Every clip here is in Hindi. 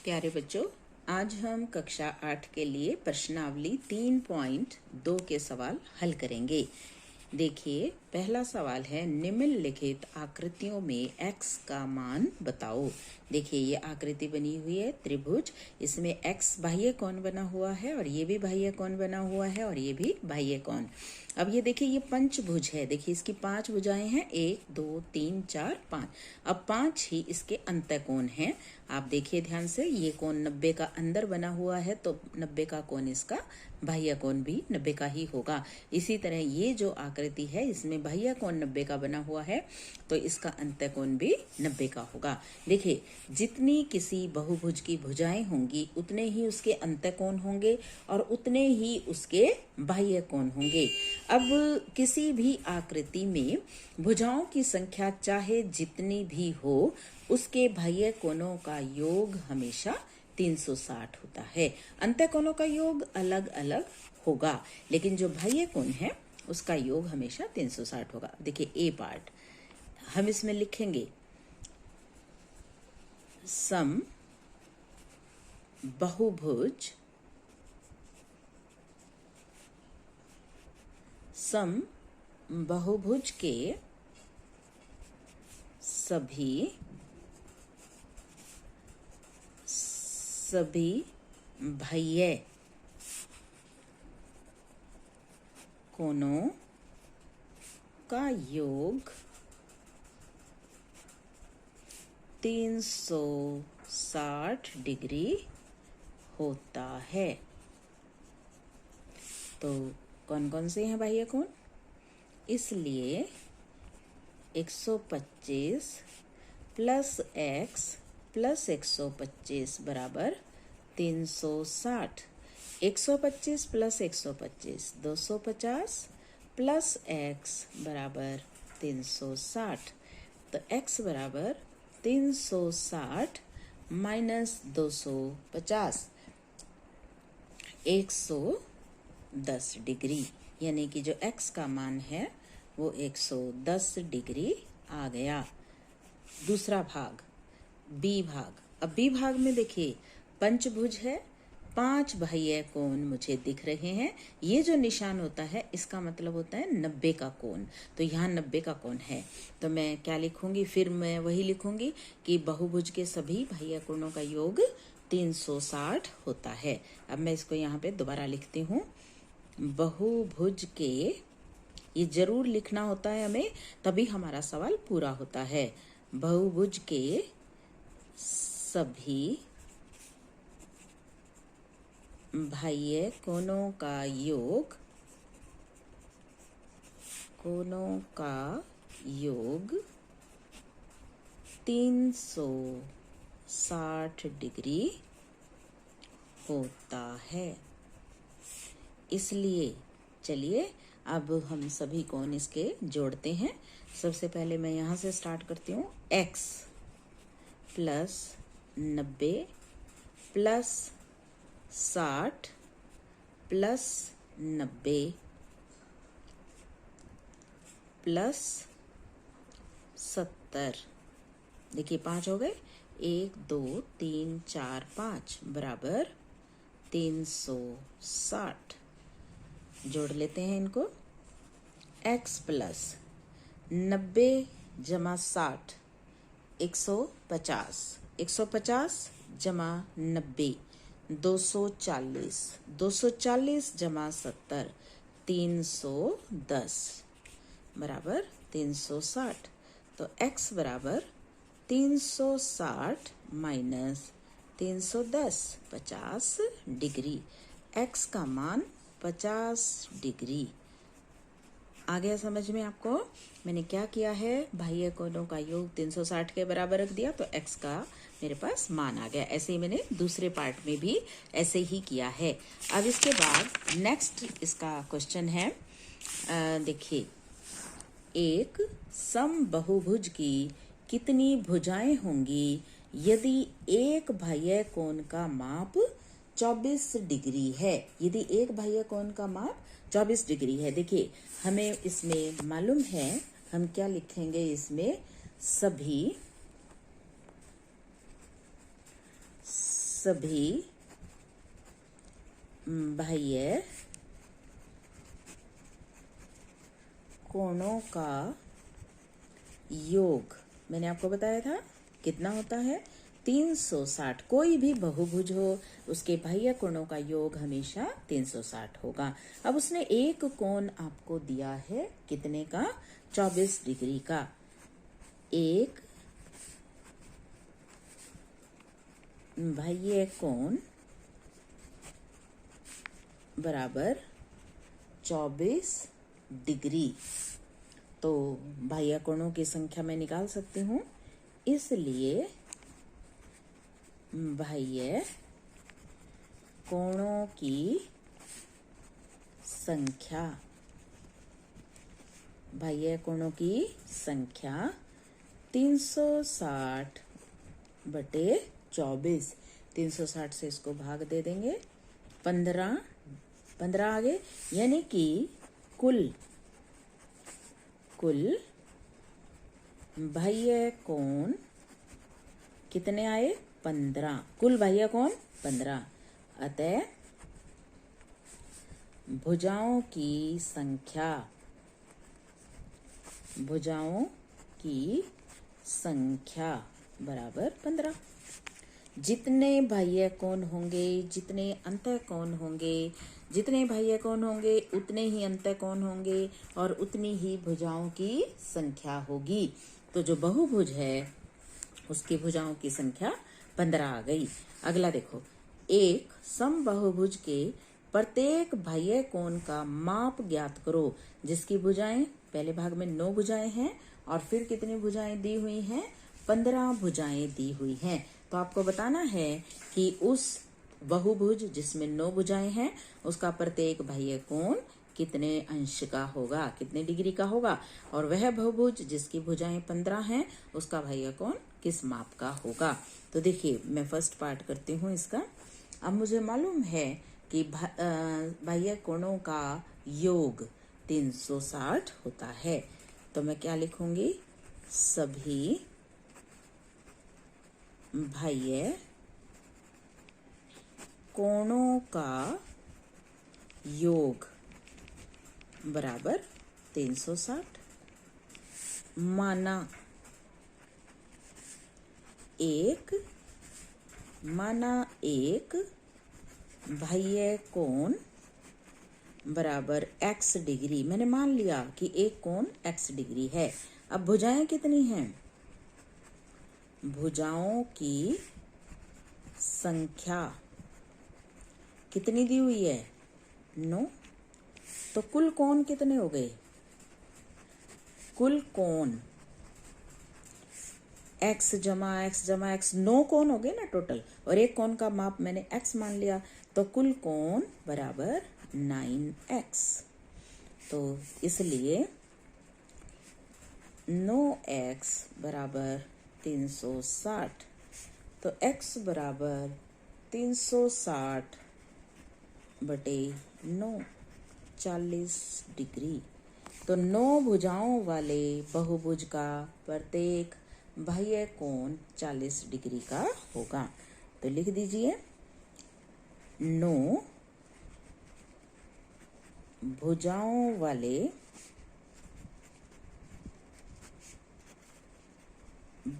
प्यारे बच्चों, आज हम कक्षा 8 के लिए प्रश्नावली 3.2 के सवाल हल करेंगे। देखिए, पहला सवाल है निम्नलिखित आकृतियों में x का मान बताओ। देखिए, ये आकृति बनी हुई है त्रिभुज। इसमें x बाह्य कोण बना हुआ है और ये भी बाह्य कोण बना हुआ है और ये भी बाह्य कोण। अब ये देखिए, ये पंचभुज है। देखिए, इसकी 5 भुजाएं हैं, 1 2 3 4 5। अब 5 ही इसके अंतःकोण हैं। आप देखिए ध्यान से, ये कोण 90 का अंदर बना हुआ है तो 90 का कोण इसका बाह्य कोण भी 90 का ही होगा। इसी तरह ये जो आकृति है इसमें बाह्य कोण 90 का बना हुआ है तो इसका अंतःकोण भी 90 का होगा। देखिए, जितनी किसी बहुभुज की भुजाएं होंगी उतने ही उसके अंतःकोण होंगे और उतने ही उसके बाह्य कोण होंगे। अब किसी भी आकृति में भुजाओं की संख्या चाहे जितनी भी हो, उसके बाह्य कोणों का योग हमेशा 360 होता है। अंतःकोणों का योग अलग अलग होगा, लेकिन जो बाह्य कोण है उसका योग हमेशा 360 होगा। देखिए, ए पार्ट हम इसमें लिखेंगे सम बहुभुज के सभी बाह्य कोणों का योग 360 डिग्री होता है। तो कौन कौन से हैं बाह्य कोण? इसलिए 125 प्लस x प्लस 125 बराबर 360। 125 प्लस 125 250 प्लस x बराबर 360। तो x बराबर 360 माइनस 250 110 डिग्री, यानी कि जो x का मान है वो 110 डिग्री आ गया। दूसरा भाग बी भाग। अब बी भाग में देखिए पंचभुज है, 5 बाह्य कोण मुझे दिख रहे हैं। ये जो निशान होता है इसका मतलब होता है 90 का कोण। तो यहाँ 90 का कोण है तो मैं क्या लिखूंगी? फिर मैं वही लिखूंगी कि बहुभुज के सभी बाह्य कोणों का योग 360 होता है। अब मैं इसको यहाँ पे दोबारा लिखती हूँ। बहुभुज के, ये जरूर लिखना होता है हमें, तभी हमारा सवाल पूरा होता है। बहुभुज के सभी बाह्य कोणों का योग 360 डिग्री होता है। इसलिए चलिए अब हम सभी कोण इसके जोड़ते हैं। सबसे पहले मैं यहाँ से स्टार्ट करती हूँ। x plus 90 plus 60 plus 90 plus 70। देखिए 5 हो गए, 1 2 3 4 5 बराबर 360। जोड़ लेते हैं इनको। x प्लस 90 जमा 60 150, 150 जमा 90 240, 240 जमा 70 310 बराबर 360। तो x बराबर 360 माइनस 310 50 डिग्री। x का मान 50 डिग्री आ गया समझ में आपको? मैंने क्या किया है, बाह्य कोणों का योग 360 के बराबर रख दिया तो x का मेरे पास मान आ गया। ऐसे ही मैंने दूसरे पार्ट में भी ऐसे ही किया है। अब इसके बाद नेक्स्ट इसका क्वेश्चन है, देखिए, एक समबहुभुज की कितनी भुजाएं होंगी यदि एक बाह्य कोण का माप 24 डिग्री है? यदि एक बाह्य कोण का माप 24 डिग्री है। देखिए, हमें इसमें मालूम है, हम क्या लिखेंगे इसमें? सभी बाह्य कोणों का योग मैंने आपको बताया था कितना होता है 360। कोई भी बहुभुज हो उसके बाह्य कोणों का योग हमेशा 360 होगा। अब उसने एक कोण आपको दिया है कितने का 24 डिग्री का। एक बाह्य कोण बराबर 24 डिग्री। तो बाह्य कोणों की संख्या मैं निकाल सकती हूँ, इसलिए बाह्य कोणों की संख्या 360 बटे 24। 360 से इसको भाग दे देंगे 15 आगे, यानी कि कुल बाह्य कोण कितने आए 15। कुल बाह्य कोण 15। अतः भुजाओं की संख्या बराबर 15। जितने बाह्य कोण होंगे, जितने अंतःकोण होंगे, जितने बाह्य कोण होंगे उतने ही अंतःकोण होंगे और उतनी ही भुजाओं की संख्या होगी। तो जो बहुभुज है उसकी भुजाओं की संख्या 15 आ गई। अगला देखो, एक समबाहुभुज के प्रत्येक बाह्य कोण का माप ज्ञात करो जिसकी भुजाएं, पहले भाग में 9 भुजाएं हैं और फिर कितनी भुजाएं दी हुई हैं 15 भुजाएं दी हुई हैं। तो आपको बताना है कि उस बहुभुज जिसमें 9 भुजाएं हैं उसका प्रत्येक बाह्य कोण कितने अंश का होगा, कितने डिग्री का होगा, और वह बहुभुज जिसकी भुजाएं 15 हैं उसका बाह्य कोण किस माप का होगा। तो देखिए मैं फर्स्ट पार्ट करती हूँ इसका। अब मुझे मालूम है कि बाह्य कोणों का योग 360 होता है, तो मैं क्या लिखूंगी, सभी बाह्य कोणों का योग बराबर 360। माना एक बाह्य कोण बराबर x डिग्री। मैंने मान लिया कि एक कोण x डिग्री है। अब भुजाएं कितनी हैं, भुजाओं की संख्या कितनी दी हुई है 9। तो कुल कोण कितने हो गए, कुल कोण x जमा x 9 कोण हो गए ना टोटल, और एक कोण का माप मैंने x मान लिया, तो कुल कोण बराबर 9x। तो इसलिए 9x बराबर 360। तो x बराबर 360 बटे 9 40 डिग्री। तो 9 भुजाओं वाले बहुभुज का प्रत्येक बाह्य कोण 40 डिग्री का होगा। तो लिख दीजिए 9 भुजाओं वाले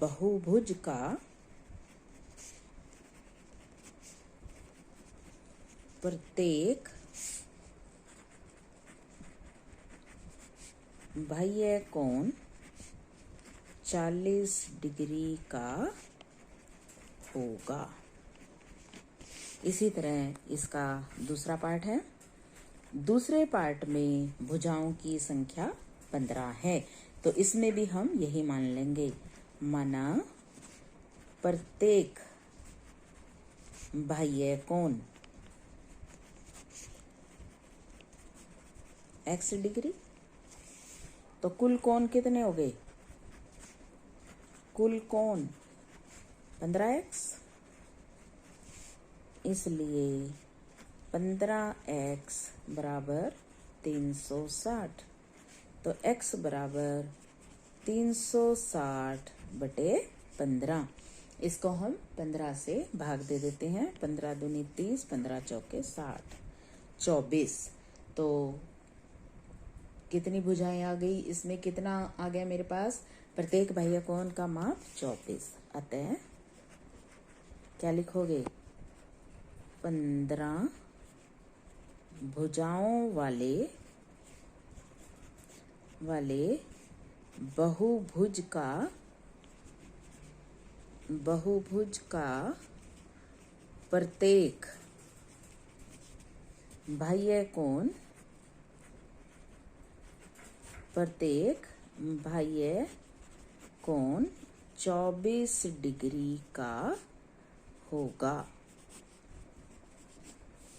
बहुभुज का प्रत्येक बाह्य कोण 40 डिग्री का होगा। इसी तरह इसका दूसरा पार्ट है। दूसरे पार्ट में भुजाओं की संख्या 15 है, तो इसमें भी हम यही मान लेंगे। माना प्रत्येक बाह्य कोण x डिग्री। तो कुल कोण कितने हो गए, कुल कोण 15x, इसलिए 15x बराबर 360। तो x बराबर 360 बटे 15। इसको हम 15 से भाग दे देते हैं। 15 दूनी 30, 15 चौके 60, 24। तो कितनी भुजाएं आ गई, इसमें कितना आ गया मेरे पास, प्रत्येक बाह्य कोण का माप 24। अतः क्या लिखोगे, 15 भुजाओं वाले बहुभुज का प्रत्येक बाह्य कोण 24 डिग्री का होगा।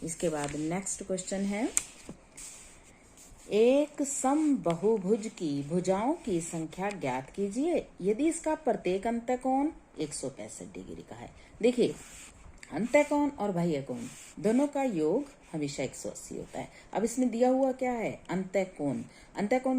इसके बाद नेक्स्ट क्वेश्चन है, एक समबाहुभुज की भुजाओं की संख्या ज्ञात कीजिए यदि इसका प्रत्येक अंतःकोण 165 डिग्री का है। देखिए, अंतःकोण और बाह्य कोण दोनों का योग हमेशा 180 होता है। अब इसमें दिया हुआ क्या है, अंतःकोण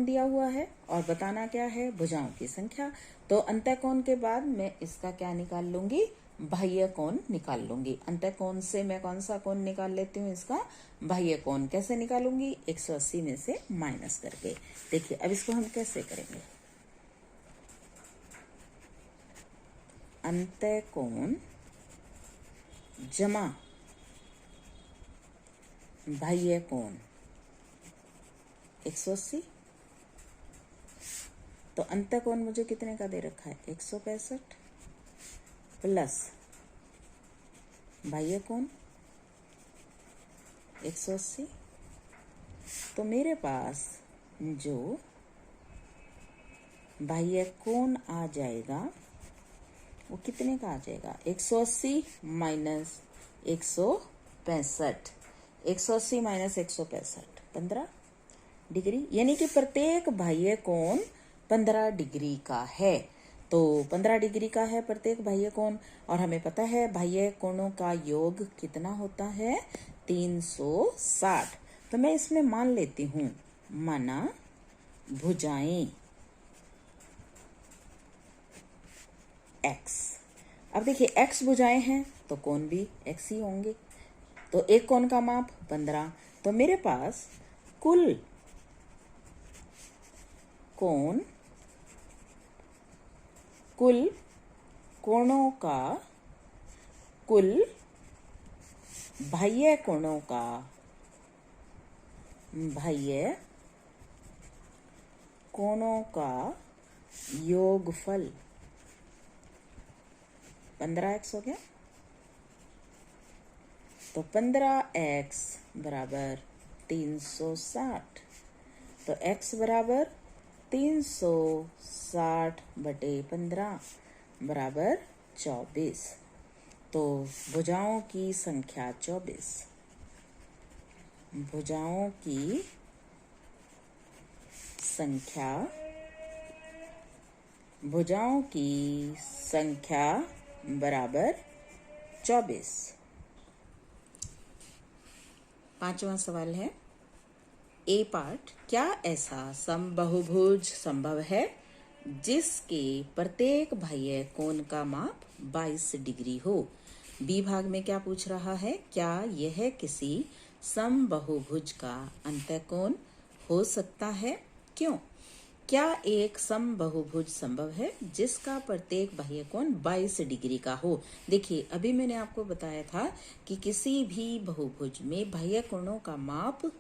दिया हुआ है और बताना क्या है, भुजाओं की संख्या। तो अंतःकोण के बाद मैं इसका क्या निकाल लूंगी, बाह्य कोण निकाल लूंगी। अंतःकोण से मैं कौन सा कोण निकाल लेती हूँ, इसका बाह्य कोण। कैसे निकालूंगी, 180 में से माइनस करके। देखिए अब इसको हम कैसे करेंगे, अंतःकोण जमा बाह्य कोण 180। तो अंतःकोण मुझे कितने का दे रखा है, 165 प्लस बाह्य कोण 180। तो मेरे पास जो बाह्य कोण आ जाएगा वो कितने का आ जाएगा, 180 माइनस 165, 180 माइनस 165 15 डिग्री, यानी कि प्रत्येक बाह्य कोण 15 डिग्री का है। तो 15 डिग्री का है प्रत्येक बाह्य कोण, और हमें पता है बाह्य कोणों का योग कितना होता है, 360। तो मैं इसमें मान लेती हूं, माना भुजाएं x। अब देखिए x भुजाएं हैं तो कोण भी x ही होंगे। तो एक कोण का माप 15। तो मेरे पास कुल कोणों का, कुल बाह्य कोणों का योगफल 15x हो गया। तो 15x बराबर 360। तो x बराबर 360 बटे 15 बराबर 24। तो भुजाओं की संख्या 24, भुजाओं की संख्या बराबर 24। पांचवा सवाल है, ए पार्ट, क्या ऐसा समबाहुभुज संभव है जिसके प्रत्येक बाह्य कोण का माप 22 डिग्री हो। बी भाग में क्या पूछ रहा है, क्या यह किसी समबाहुभुज का अंतःकोण हो सकता है, क्यों। क्या एक समबाहुभुज संभव है जिसका प्रत्येक बाह्य कोण 22 डिग्री का हो। देखिए अभी मैंने आपको बताया था कि किसी भी बहुभुज में बाह्य कोणों का माप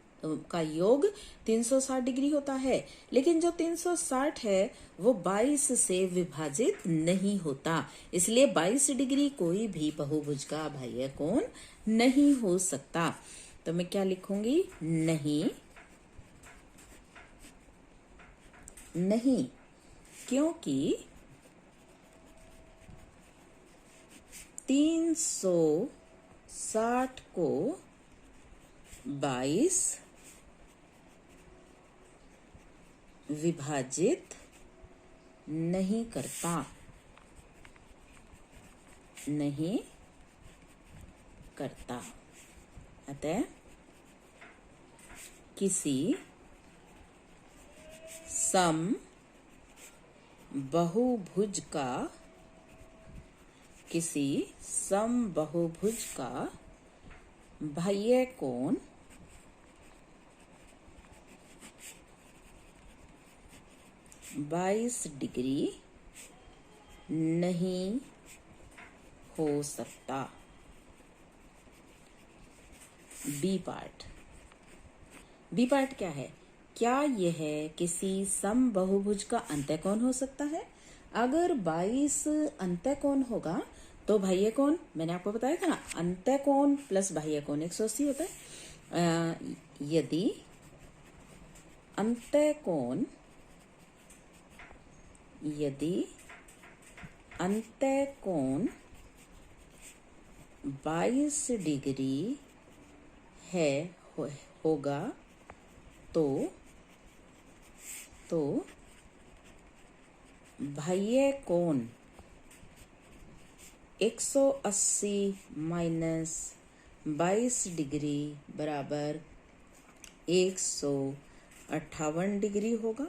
का योग 360 डिग्री होता है, लेकिन जो 360 है वो 22 से विभाजित नहीं होता, इसलिए 22 डिग्री कोई भी बहुभुज का बाह्य कोण नहीं हो सकता। तो मैं क्या लिखूंगी, नहीं, क्योंकि 360 को 22 विभाजित नहीं करता। अतः किसी समबाहुभुज का किसी समबाहुभुज का बाह्य कोण 22 डिग्री नहीं हो सकता। बी पार्ट क्या है? क्या यह किसी समबाहुभुज का अंतःकोण हो सकता है? अगर 22 अंतःकोण होगा तो बाह्य कोण, मैंने आपको बताया था ना, अंतःकोण प्लस बाह्य कोण 180 होता है। यदि अंतःकोण 22 डिग्री है होगा तो बाह्य कोण 180 माइनस 22 डिग्री बराबर 158 डिग्री होगा,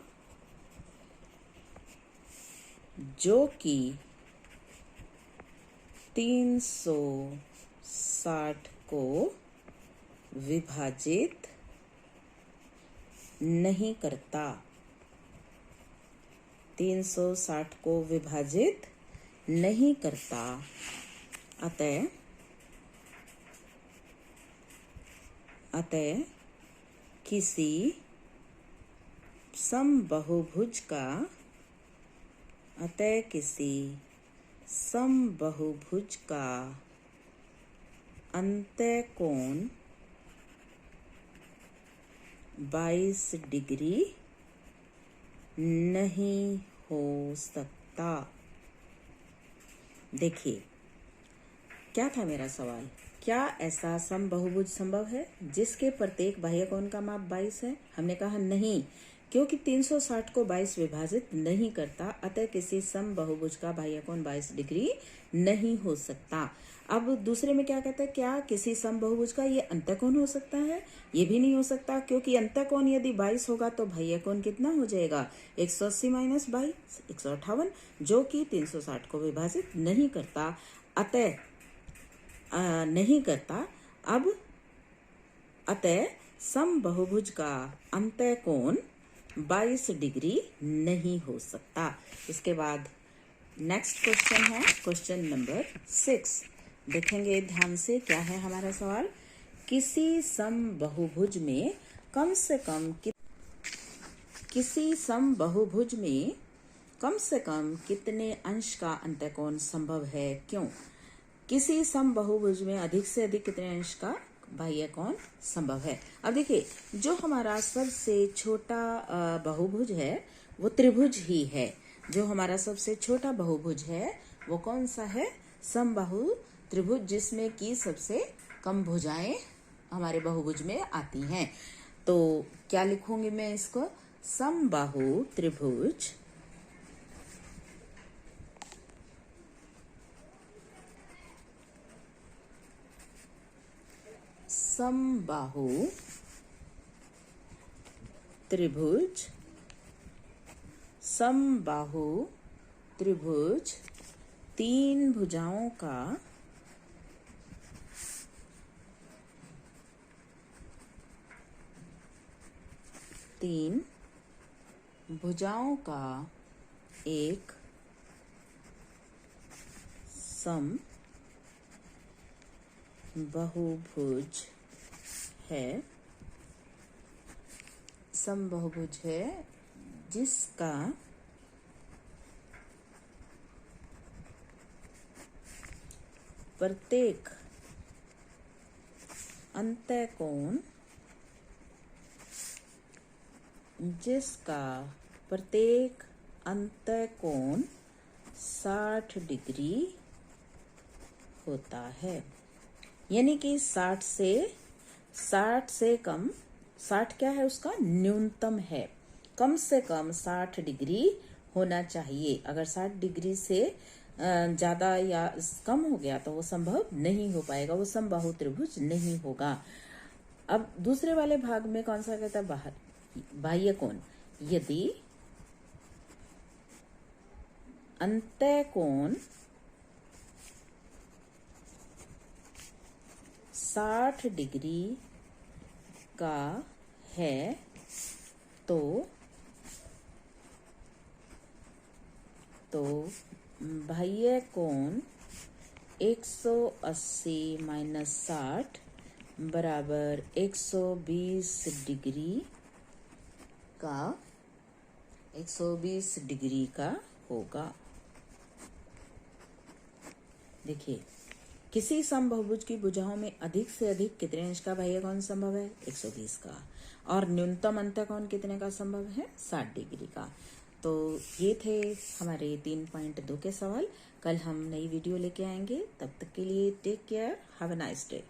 जो कि 360 को विभाजित नहीं करता। 360 को विभाजित नहीं करता। अतः किसी समबाहुभुज का अंतःकोण 22 डिग्री नहीं हो सकता। देखिए, क्या था मेरा सवाल? क्या ऐसा समबाहुभुज संभव है जिसके प्रत्येक बाह्य कोण का माप 22 है? हमने कहा नहीं, क्योंकि 360 को 22 विभाजित नहीं करता, अतः किसी समबाहुभुज का बाह्य कोण 22 डिग्री नहीं हो सकता। अब दूसरे में क्या कहते हैं? क्या किसी समबाहुभुज का ये अंतःकोण हो सकता है? ये भी नहीं हो सकता, क्योंकि अंतःकोण यदि 22 होगा तो बाह्य कोण कितना हो जाएगा? 180 माइनस 22 158, जो कि 360 को विभाजित नहीं करता। अतः नहीं करता। अब अतः समबाहुभुज का अंतःकोण 22 डिग्री नहीं हो सकता। इसके बाद नेक्स्ट क्वेश्चन है क्वेश्चन नंबर 6। देखेंगे ध्यान से, क्या है हमारा सवाल? किसी समबाहुभुज में कम से कम कितने अंश का अंतःकोण संभव है? क्यों? किसी समबाहुभुज में अधिक से अधिक कितने अंश का बाह्य कोण संभव है? अब देखिए, जो हमारा सबसे छोटा बहुभुज है वो त्रिभुज ही है। जो हमारा सबसे छोटा बहुभुज है वो कौन सा है? समबाहु त्रिभुज, जिसमें की सबसे कम भुजाएं हमारे बहुभुज में आती हैं। तो क्या लिखूंगी मैं इसको? समबाहु त्रिभुज समबाहु त्रिभुज तीन भुजाओं का एक समबाहुभुज है जिसका प्रत्येक अंतःकोण 60 डिग्री होता है। यानी कि 60 से कम, 60 क्या है? उसका न्यूनतम है। कम से कम 60 डिग्री होना चाहिए। अगर 60 डिग्री से ज्यादा या कम हो गया तो वो संभव नहीं हो पाएगा, वो समबाहु त्रिभुज नहीं होगा। अब दूसरे वाले भाग में कौन सा कहता है? बाह्य कोण। यदि अंतःकोण 60 डिग्री का है तो बाह्य कोण 180 माइनस 60 बराबर 120 डिग्री का होगा। देखिए, किसी समबहुभुज की भुजाओं में अधिक से अधिक कितने अंश का बाह्य कोण संभव है? 120 का। और न्यूनतम अंतःकोण कितने का संभव है? 60 डिग्री का। तो ये थे हमारे 3.2 के सवाल। कल हम नई वीडियो लेके आएंगे। तब तक के लिए take care, have a nice day.